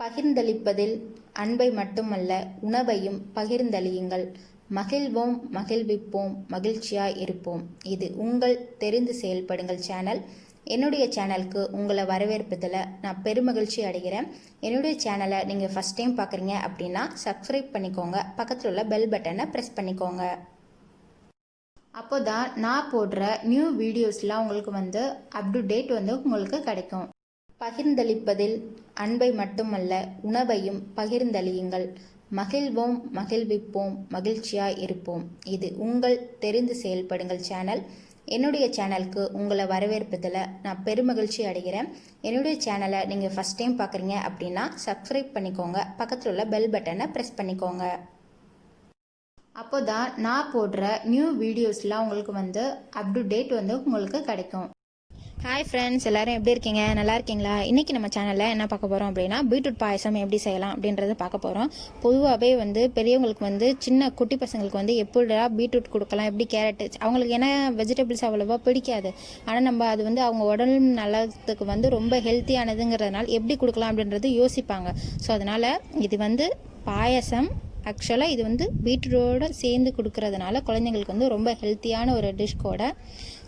பகிர்ந்தளிப்பதில் அன்பை மட்டுமல்ல உணவையும் பகிர்ந்தளியுங்கள். மகிழ்வோம், மகிழ்விப்போம், மகிழ்ச்சியாய் இருப்போம். இது உங்கள் தெரிந்து செயல்படுங்கள் சேனல். என்னுடைய சேனலுக்கு உங்களை வரவேற்பதில் நான் பெருமகிழ்ச்சி அடைகிறேன். என்னுடைய சேனலை நீங்கள் ஃபஸ்ட் டைம் பார்க்குறீங்க அப்படின்னா சப்ஸ்கிரைப் பண்ணிக்கோங்க. பக்கத்தில் உள்ள பெல் பட்டனை ப்ரெஸ் பண்ணிக்கோங்க. அப்போ தான் நான் போடுற நியூ வீடியோஸ்லாம் உங்களுக்கு அப் டு டேட் உங்களுக்கு கிடைக்கும். பகிர்ந்தளிப்பதில் அன்பை மட்டுமல்ல உணவையும் பகிர்ந்தளியுங்கள். மகிழ்வோம், மகிழ்விப்போம், மகிழ்ச்சியாய் இருப்போம். இது உங்கள் தெரிந்து செயல்படுங்கள் சேனல். என்னுடைய சேனலுக்கு உங்களை வரவேற்பதில் நான் பெருமகிழ்ச்சி அடைகிறேன். என்னுடைய சேனலை நீங்கள் ஃபஸ்ட் டைம் பார்க்குறீங்க அப்படின்னா சப்ஸ்கிரைப் பண்ணிக்கோங்க. பக்கத்தில் உள்ள பெல் பட்டனை ப்ரெஸ் பண்ணிக்கோங்க. அப்போ தான் நான் போடுற நியூ வீடியோஸ்லாம் உங்களுக்கு அப் டு டேட் உங்களுக்கு கிடைக்கும். ஹாய் ஃப்ரெண்ட்ஸ், எல்லோரும் எப்படி இருக்கீங்க? நல்லா இருக்கீங்களா? இன்றைக்கி நம்ம சேனலில் என்ன பார்க்க போகிறோம் அப்படின்னா பீட்ரூட் பாயசம் எப்படி செய்யலாம் அப்படின்றத பார்க்க போகிறோம். பொதுவாகவே பெரியவங்களுக்கு சின்ன குட்டி பசங்களுக்கு எப்படிடா பீட்ரூட் கொடுக்கலாம், எப்படி கேரட்டு, அவங்களுக்கு ஏன்னா வெஜிடபிள்ஸ் அவ்வளோவா பிடிக்காது. ஆனால் நம்ம அது அவங்க உடல் நலத்துக்கு ரொம்ப ஹெல்த்தியானதுங்கிறதுனால எப்படி கொடுக்கலாம் அப்படின்றது யோசிப்பாங்க. ஸோ அதனால் இது பாயசம். ஆக்சுவலாக இது பீட்ரூட்டோடு சேர்ந்து கொடுக்கறதுனால குழந்தைங்களுக்கு ரொம்ப ஹெல்த்தியான ஒரு டிஷ் கூட.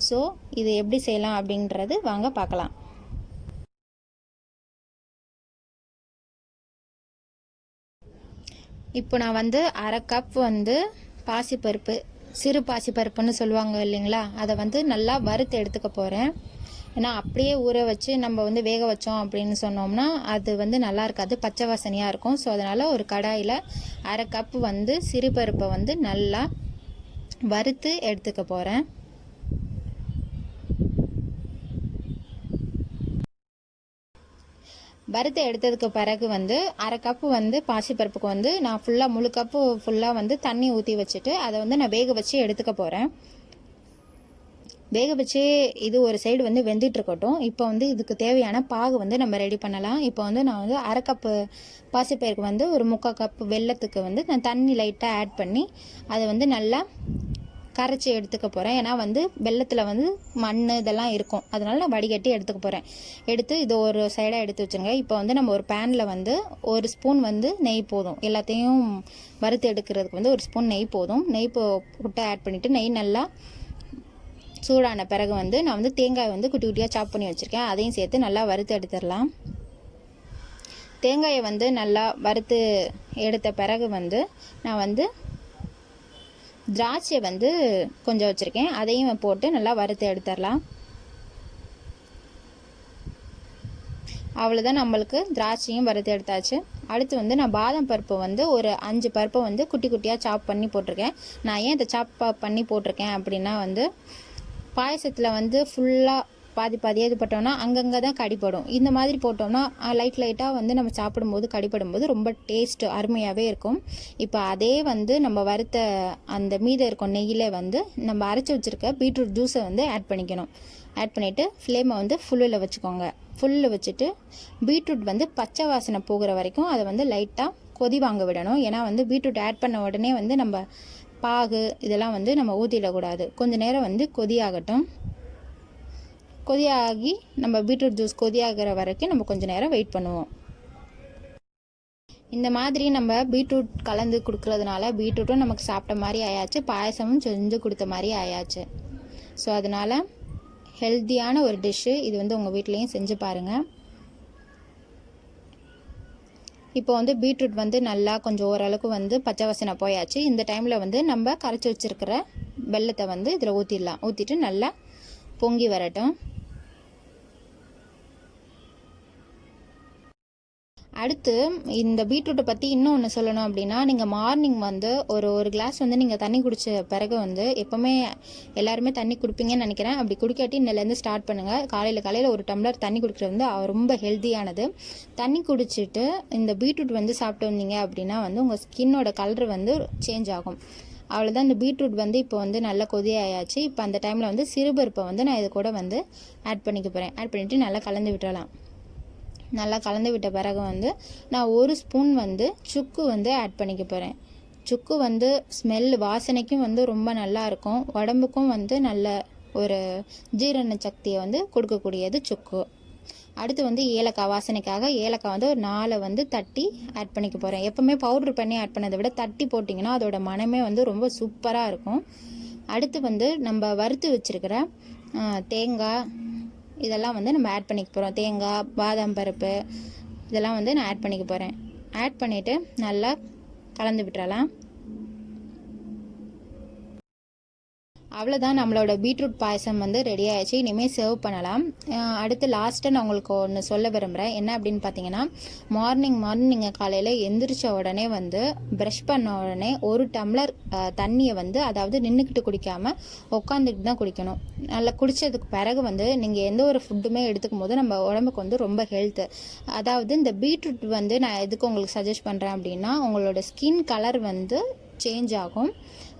ஸோ இது எப்படி செய்யலாம் அப்படின்றது வாங்க பார்க்கலாம். இப்போ நான் அரை கப் பாசிப்பருப்பு, சிறு பாசிப்பருப்புன்னு சொல்லுவாங்க இல்லைங்களா, அதை நல்லா வறுத்து எடுத்துக்க போகிறேன். ஏன்னா அப்படியே ஊற வச்சு நம்ம வேக வச்சோம் அப்படின்னு சொன்னோம்னா அது நல்லா இருக்காது, பச்சை வாசனையாக இருக்கும். ஸோ அதனால் ஒரு கடாயில் அரை கப் சிறுபருப்பை நல்லா வறுத்து எடுத்துக்க போகிறேன். வறுத்து எடுத்ததுக்கு பிறகு அரை கப்பு பாசிப்பருப்புக்கு நான் ஃபுல்லாக முழு கப்பு ஃபுல்லாக தண்ணி ஊற்றி வச்சுட்டு அதை நான் வேக வச்சு எடுத்துக்க போகிறேன். வேக வச்சு இது ஒரு சைடு வெந்துட்டு இருக்கட்டும். இப்போ இதுக்கு தேவையான பாகு நம்ம ரெடி பண்ணலாம். இப்போ நான் அரை கப்பு பாசிப்பயிருக்கு ஒரு 3/4 கப் வெல்லத்துக்கு நான் தண்ணி லைட்டாக ஆட் பண்ணி அதை நல்லா கரைச்சி எடுத்துக்க போகிறேன். ஏன்னா வெல்லத்தில் மண் இதெல்லாம் இருக்கும், அதனால நான் வடிகட்டி எடுத்துக்க போகிறேன். எடுத்து இது ஒரு சைடாக எடுத்து வச்சுருங்க. இப்போ நம்ம ஒரு பேனில் ஒரு ஸ்பூன் நெய் போதும். எல்லாத்தையும் வறுத்து எடுக்கிறதுக்கு ஒரு ஸ்பூன் நெய் போதும். நெய் போட்டு ஆட் பண்ணிவிட்டு நெய் நல்லா சூடான பிறகு நான் தேங்காய் குட்டி குட்டியாக சாப் பண்ணி வச்சுருக்கேன். அதையும் சேர்த்து நல்லா வறுத்து எடுத்துடலாம். தேங்காயை நல்லா வறுத்து எடுத்த பிறகு நான் திராட்சை கொஞ்சம் வச்சுருக்கேன். அதையும் போட்டு நல்லா வறுத்து எடுத்துடலாம். அவ்வளோதான், நம்மளுக்கு திராட்சையும் வறுத்து எடுத்தாச்சு. அடுத்து நான் பாதாம் பருப்பு ஒரு 5 பருப்பை குட்டி குட்டியாக சாப் பண்ணி போட்டிருக்கேன். நான் ஏன் இதை சாப் பண்ணி போட்டிருக்கேன் அப்படின்னா பாயசத்தில் ஃபுல்லாக பாதி பாதியாக இது போட்டோம்னா அங்கங்கே தான் கடிப்படும். இந்த மாதிரி போட்டோம்னா லைட்டாக நம்ம சாப்பிடும்போது கடிப்படும்போது ரொம்ப டேஸ்ட்டு அருமையாகவே இருக்கும். இப்போ அதே நம்ம வறுத்த அந்த மீதம் இருக்கும் நெய்யில் நம்ம அரைச்சி வச்சுருக்க பீட்ரூட் ஜூஸை ஆட் பண்ணிக்கணும். ஆட் பண்ணிவிட்டு ஃப்ளேமை ஃபுல்லில் வச்சுக்கோங்க. ஃபுல்லில் வச்சுட்டு பீட்ரூட் பச்சை வாசனை போகிற வரைக்கும் அதை லைட்டாக கொதி வாங்க விடணும். ஏன்னா பீட்ரூட் ஆட் பண்ண உடனே நம்ம பாகு இதெல்லாம் நம்ம ஊற்றிடக்கூடாது. கொஞ்சம் நேரம் கொதியாகட்டும். கொதியாகி நம்ம பீட்ரூட் ஜூஸ் கொதியாகிற வரைக்கும் நம்ம கொஞ்சம் நேரம் வெயிட் பண்ணுவோம். இந்த மாதிரி நம்ம பீட்ரூட் கலந்து கொடுக்கறதுனால பீட்ரூட்டும் நமக்கு சாப்பிட்ட மாதிரி ஆயாச்சு, பாயசமும் செஞ்சு கொடுத்த மாதிரி ஆயாச்சு. ஸோ அதனால் ஹெல்த்தியான ஒரு டிஷ்ஷு இது உங்கள் வீட்லேயும் செஞ்சு பாருங்கள். இப்போ பீட்ரூட் நல்லா கொஞ்சம் ஓரளவுக்கு பச்சை வாசனை போயாச்சு. இந்த டைமில் நம்ம கரைச்சி வச்சுருக்கிற வெல்லத்தை இதில் ஊற்றிடலாம். ஊற்றிட்டு நல்லா பொங்கி வரட்டும். அடுத்து இந்த பீட்ரூட்டை பற்றி இன்னும் ஒன்று சொல்லணும் அப்படின்னா, நீங்கள் மார்னிங் ஒரு கிளாஸ் நீங்கள் தண்ணி குடித்த பிறகு எப்போவுமே எல்லாருமே தண்ணி குடிப்பீங்கன்னு நினைக்கிறேன். அப்படி குடிக்காட்டி இன்னிலேருந்து ஸ்டார்ட் பண்ணுங்கள். காலையில் ஒரு டம்ளர் தண்ணி குடிக்கிறது ரொம்ப ஹெல்த்தியானது. தண்ணி குடிச்சிட்டு இந்த பீட்ரூட் சாப்பிட்டு வந்தீங்க அப்படின்னா உங்கள் ஸ்கின்னோட கலர் சேஞ்ச் ஆகும். அவ்வளோதான். இந்த பீட்ரூட் இப்போ நல்லா கொதியாயாச்சு. இப்போ அந்த டைமில் சிறுபருப்பை நான் இது கூட ஆட் பண்ணிக்க போகிறேன். ஆட் பண்ணிவிட்டு நல்லா கலந்து விட்டுறலாம். நல்லா கலந்து விட்ட பிறகு நான் ஒரு ஸ்பூன் சுக்கு ஆட் பண்ணிக்க போகிறேன். சுக்கு ஸ்மெல் வாசனைக்கும் ரொம்ப நல்லா இருக்கும். உடம்புக்கும் நல்ல ஒரு ஜீரண சக்தியை கொடுக்கக்கூடியது சுக்கு. அடுத்து வந்து ஏலக்காய் வாசனைக்காக ஏலக்காய் வந்து ஒரு 4 வந்து தட்டி ஆட் பண்ணிக்க போகிறேன். எப்போவுமே பவுட்ரு பண்ணி ஆட் பண்ணதை விட தட்டி போட்டிங்கன்னா அதோட மனமே வந்து ரொம்ப சூப்பராக இருக்கும். அடுத்து வந்து நம்ம வறுத்து வச்சுருக்கிற தேங்காய் இதெல்லாம் வந்து நம்ம ஆட் பண்ணிக்க போகிறோம். தேங்காய், பாதாம் பருப்பு இதெல்லாம் வந்து நான் ஆட் பண்ணிக்க போகிறேன். ஆட் பண்ணிவிட்டு நல்லா கலந்து விட்டுறலாம். அவ்வளோதான், நம்மளோட பீட்ரூட் பாயசம் வந்து ரெடி ஆகிடுச்சு. இனிமேல் சர்வ் பண்ணலாம். அடுத்து லாஸ்ட்டாக நான் உங்களுக்கு ஒன்று சொல்ல விரும்புகிறேன். என்ன அப்படின்னு பார்த்தீங்கன்னா, மார்னிங் நீங்கள் காலையில் எந்திரிச்ச உடனே வந்து ப்ரஷ் பண்ண உடனே 1 டம்ளர் தண்ணியை வந்து, அதாவது நின்றுக்கிட்டு குடிக்காமல் உட்காந்துக்கிட்டு தான் குடிக்கணும். நல்லா குடித்ததுக்கு பிறகு வந்து நீங்கள் எந்த ஒரு ஃபுட்டுமே எடுத்துக்கும் போது நம்ம உடம்புக்கு வந்து ரொம்ப ஹெல்த்து. அதாவது இந்த பீட்ரூட் வந்து நான் எதுக்கு உங்களுக்கு சஜஸ்ட் பண்ணுறேன் அப்படின்னா, உங்களோட ஸ்கின் கலர் வந்து சேஞ்ச் ஆகும்.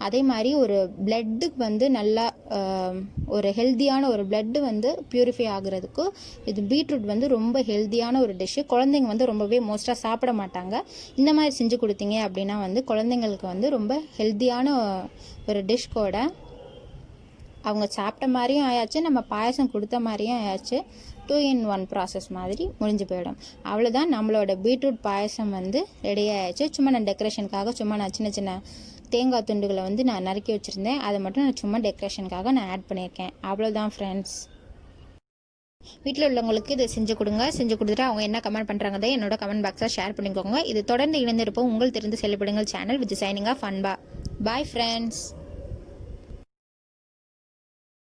அதே மாதிரி ஒரு பிளட்டுக்கு வந்து நல்லா ஒரு ஹெல்த்தியான ஒரு பிளட்டு வந்து ப்யூரிஃபை ஆகுறதுக்கு இது பீட்ரூட் வந்து ரொம்ப ஹெல்த்தியான ஒரு டிஷ்ஷு. குழந்தைங்க வந்து ரொம்பவே மோஸ்ட்டாக சாப்பிட மாட்டாங்க. இந்த மாதிரி செஞ்சு கொடுத்தீங்க அப்படின்னா வந்து குழந்தைங்களுக்கு வந்து ரொம்ப ஹெல்த்தியான ஒரு டிஷ் கூட. அவங்க சாப்பிட்ட மாதிரியும் ஆயாச்சு, நம்ம பாயசம் கொடுத்த மாதிரியும் ஆயாச்சு. 2 in 1 ப்ராசஸ் மாதிரி முடிஞ்சு போயிடும். அவ்வளோதான், நம்மளோட பீட்ரூட் பாயசம் வந்து ரெடி ஆயாச்சு. சும்மா நான் டெக்கரேஷனுக்காக நான் சின்ன சின்ன தேங்காய் துண்டுகளை வந்து நான் நறுக்கி வச்சுருந்தேன். அதை மட்டும் நான் சும்மா டெக்கரேஷனுக்காக நான் ஆட் பண்ணியிருக்கேன். அவ்வளோதான் ஃப்ரெண்ட்ஸ். வீட்டில் உள்ளவங்களுக்கு இதை செஞ்சு கொடுத்துட்டு அவங்க என்ன கமெண்ட் பண்ணுறாங்க என்னோட கமெண்ட் பாக்ஸில் ஷேர் பண்ணிக்கோங்க. இது தொடர்ந்து இணைந்திருப்போம் உங்கள் தெரிந்து செயல்படுங்கள் சேனல் வித் சைனிங் ஆஃப் அன்பா. Bye friends.